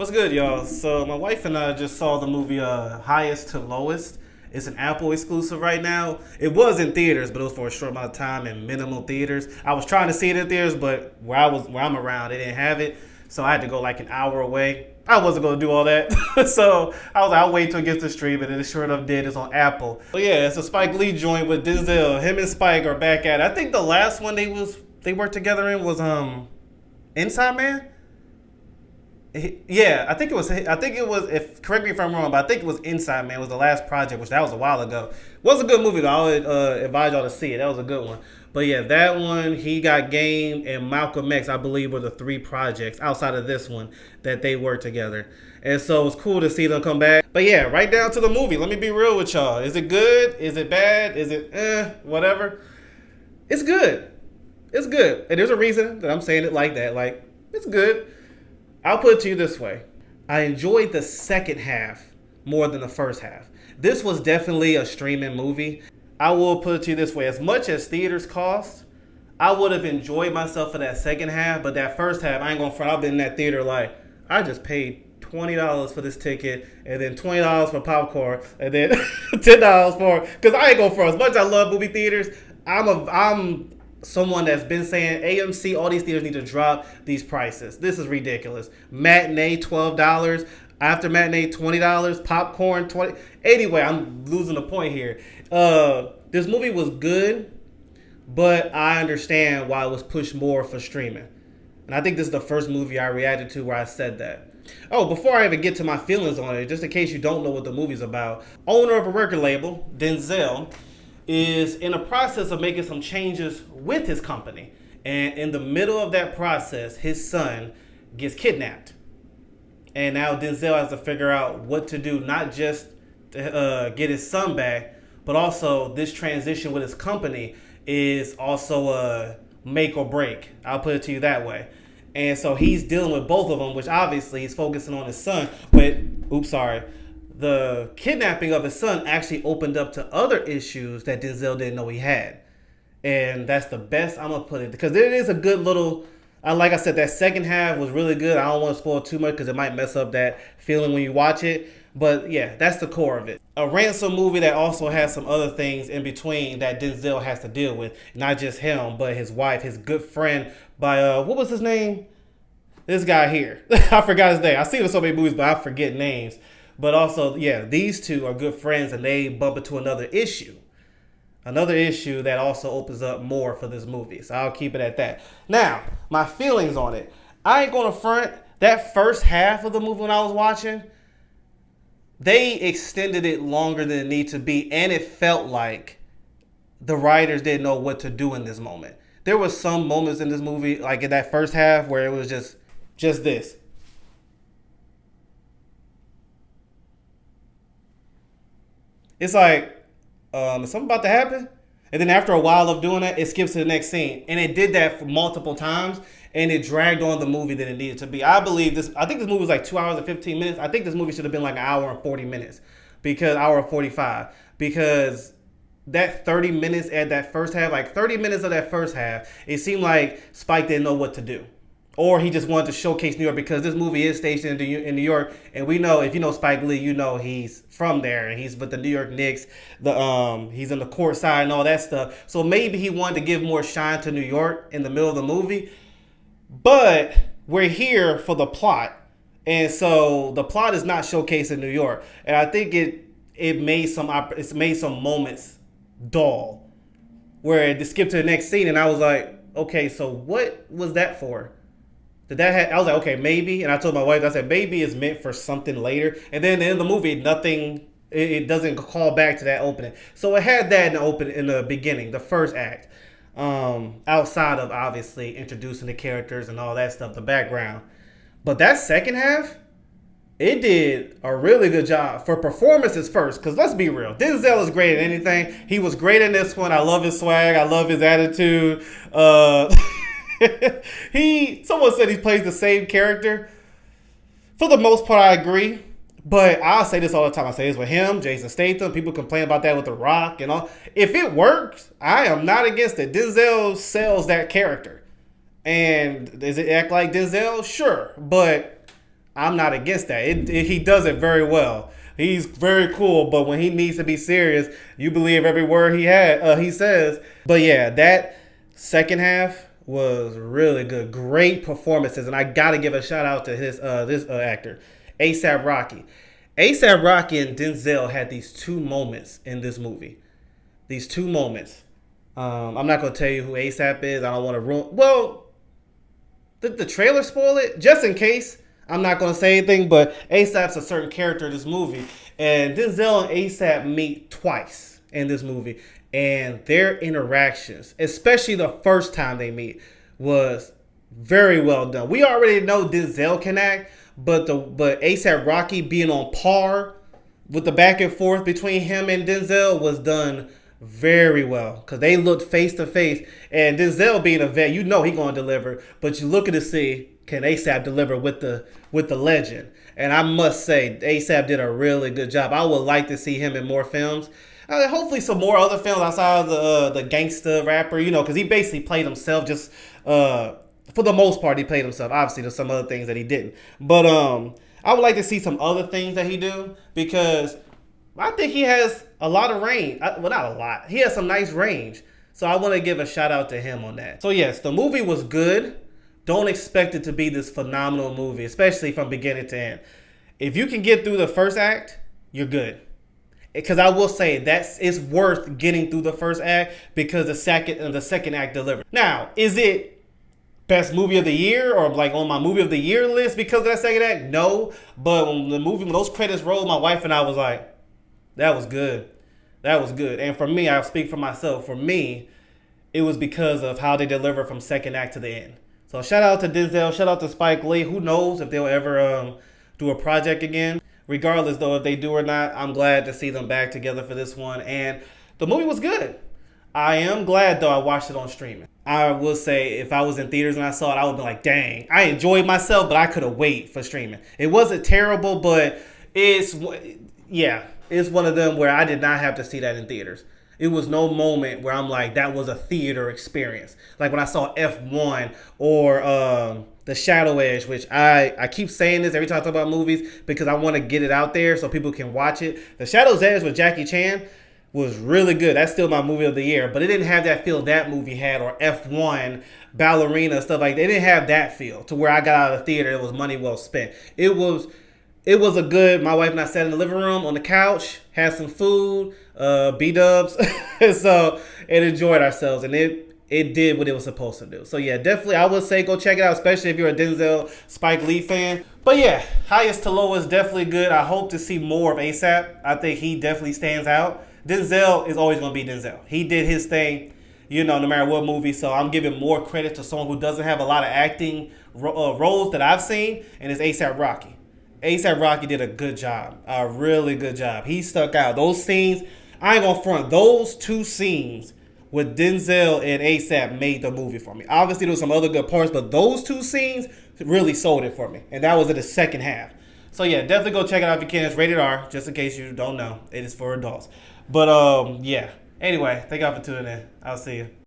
What's good, y'all? So my wife and I just saw the movie Highest to Lowest. It's an Apple exclusive right now. It was in theaters, but it was for a short amount of time in minimal theaters. I was trying to see it in theaters, but where I'm around, they didn't have it, so I had to go like an hour away. I wasn't gonna do all that, so I was like, I'll wait till it gets to stream, and then it sure enough did. It's on Apple. But yeah, it's a Spike Lee joint with Denzel. Him and Spike are back at it. I think the last one they worked together in was Inside Man. Yeah, I think it was. I think it was. If correct me if I'm wrong, but I think it was Inside Man was the last project, which that was a while ago. Was a good movie though. I would advise y'all to see it. That was a good one. But yeah, that one, He Got Game, and Malcolm X, I believe, were the three projects outside of this one that they worked together. And so it's cool to see them come back. But yeah, right down to the movie. Let me be real with y'all. Is it good? Is it bad? Is it whatever? It's good. It's good. And there's a reason that I'm saying it like that. Like, it's good. I'll put it to you this way. I enjoyed the second half more than the first half. This was definitely a streaming movie. I will put it to you this way. As much as theaters cost, I would have enjoyed myself for that second half, but that first half, I ain't gonna front. I've been in that theater like, I just paid $20 for this ticket, and then $20 for popcorn, and then $10 for, because I ain't gonna front. As much as I love movie theaters, I'm someone that's been saying AMC, all these theaters need to drop these prices. This is ridiculous. Matinee, $12. After matinee, $20. Popcorn, $20. Anyway, I'm losing the point here. This movie was good, but I understand why it was pushed more for streaming. And I think this is the first movie I reacted to where I said that. Oh, before I even get to my feelings on it, just in case you don't know what the movie's about, owner of a record label, Denzel, is in the process of making some changes with his company. And in the middle of that process, his son gets kidnapped. And now Denzel has to figure out what to do, not just to get his son back, but also this transition with his company is also a make or break. I'll put it to you that way. And so he's dealing with both of them, which obviously he's focusing on his son. But, the kidnapping of his son actually opened up to other issues that Denzel didn't know he had. And that's the best I'm going to put it. Because it is a good little, like I said, that second half was really good. I don't want to spoil too much because it might mess up that feeling when you watch it. But yeah, that's the core of it. A ransom movie that also has some other things in between that Denzel has to deal with. Not just him, but his wife, his good friend by, what was his name? This guy here. I forgot his name. I've seen him in so many movies, but I forget names. But also, yeah, these two are good friends and they bump into another issue. Another issue that also opens up more for this movie. So I'll keep it at that. Now, my feelings on it. I ain't going to front. That first half of the movie when I was watching, they extended it longer than it needed to be. And it felt like the writers didn't know what to do in this moment. There was some moments in this movie, like in that first half, where it was just this. It's like, is something about to happen? And then after a while of doing that, it skips to the next scene. And it did that for multiple times, and it dragged on the movie that it needed to be. I think this movie was like 2 hours and 15 minutes. I think this movie should have been like an hour and 40 minutes. Hour and 45. Because that 30 minutes at that first half, like 30 minutes of that first half, it seemed like Spike didn't know what to do. Or he just wanted to showcase New York because this movie is stationed in New York, and we know, if you know Spike Lee, you know he's from there and he's with the New York Knicks. He's in the court side and all that stuff. So maybe he wanted to give more shine to New York in the middle of the movie. But we're here for the plot, and so the plot is not showcased in New York. And I think it made some moments dull, where it skipped to the next scene, and I was like, okay, so what was that for? I was like, okay, maybe. And I told my wife, I said, maybe it's meant for something later. And then in the movie, it doesn't call back to that opening. So it had that in the beginning, the first act. Outside of obviously introducing the characters and all that stuff, the background. But that second half, it did a really good job for performances first. Because let's be real, Denzel is great at anything. He was great in this one. I love his swag. I love his attitude. Someone said he plays the same character. For the most part, I agree. But I'll say this all the time. I say this with him, Jason Statham. People complain about that with The Rock and all. If it works, I am not against it. Denzel sells that character. And does it act like Denzel? Sure. But I'm not against that. He does it very well. He's very cool, but when he needs to be serious, you believe every word he says. But yeah, that second half was really good. Great performances, and I gotta give a shout out to this actor, ASAP Rocky. ASAP Rocky and Denzel had these two moments in this movie. These two moments. I'm not gonna tell you who ASAP is. I don't want to ruin. Well, did the trailer spoil it? Just in case. I'm not going to say anything, but ASAP's a certain character in this movie. And Denzel and ASAP meet twice in this movie. And their interactions, especially the first time they meet, was very well done. We already know Denzel can act, but ASAP Rocky being on par with the back and forth between him and Denzel was done very well because they looked face to face. And Denzel being a vet, you know he gonna deliver, but you looking to see can ASAP deliver with the legend. And I must say, ASAP did a really good job. I would like to see him in more films. Hopefully some more other films outside of the gangster rapper, because he basically played himself just for the most part he played himself. Obviously there's some other things that he didn't. But I would like to see some other things that he do because I think he has a lot of range. Well, not a lot. He has some nice range. So I want to give a shout out to him on that. So yes, the movie was good. Don't expect it to be this phenomenal movie, especially from beginning to end. If you can get through the first act, you're good. Because I will say it's worth getting through the first act because the second act delivered. Now, is it best movie of the year or like on my movie of the year list because of that second act? No. But when those credits rolled, my wife and I was like, that was good. That was good. And for me, I'll speak for myself. For me, it was because of how they deliver from second act to the end. So shout out to Denzel. Shout out to Spike Lee. Who knows if they'll ever do a project again. Regardless, though, if they do or not, I'm glad to see them back together for this one. And the movie was good. I am glad, though, I watched it on streaming. I will say, if I was in theaters and I saw it, I would be like, dang, I enjoyed myself, but I could have waited for streaming. It wasn't terrible, but it's one of them where I did not have to see that in theaters. It was no moment where I'm like, that was a theater experience. Like when I saw F1 or The Shadow Edge, which I keep saying this every time I talk about movies because I want to get it out there so people can watch it. The Shadow's Edge with Jackie Chan was really good. That's still my movie of the year. But it didn't have that feel that movie had, or F1, Ballerina, stuff like that. It didn't have that feel to where I got out of the theater. It was money well spent. It was a good, my wife and I sat in the living room on the couch, had some food, B-dubs, and enjoyed ourselves. And it did what it was supposed to do. So yeah, definitely I would say go check it out, especially if you're a Denzel Spike Lee fan. But yeah, highest to lowest, definitely good. I hope to see more of ASAP. I think he definitely stands out. Denzel is always going to be Denzel. He did his thing, no matter what movie. So I'm giving more credit to someone who doesn't have a lot of acting roles that I've seen, and it's ASAP Rocky. ASAP Rocky did a good job, a really good job. He stuck out. Those scenes, I ain't gonna front. Those two scenes with Denzel and ASAP made the movie for me. Obviously, there was some other good parts, but those two scenes really sold it for me. And that was in the second half. So yeah, definitely go check it out if you can. It's rated R, just in case you don't know. It is for adults. But yeah. Anyway, thank y'all for tuning in. I'll see you.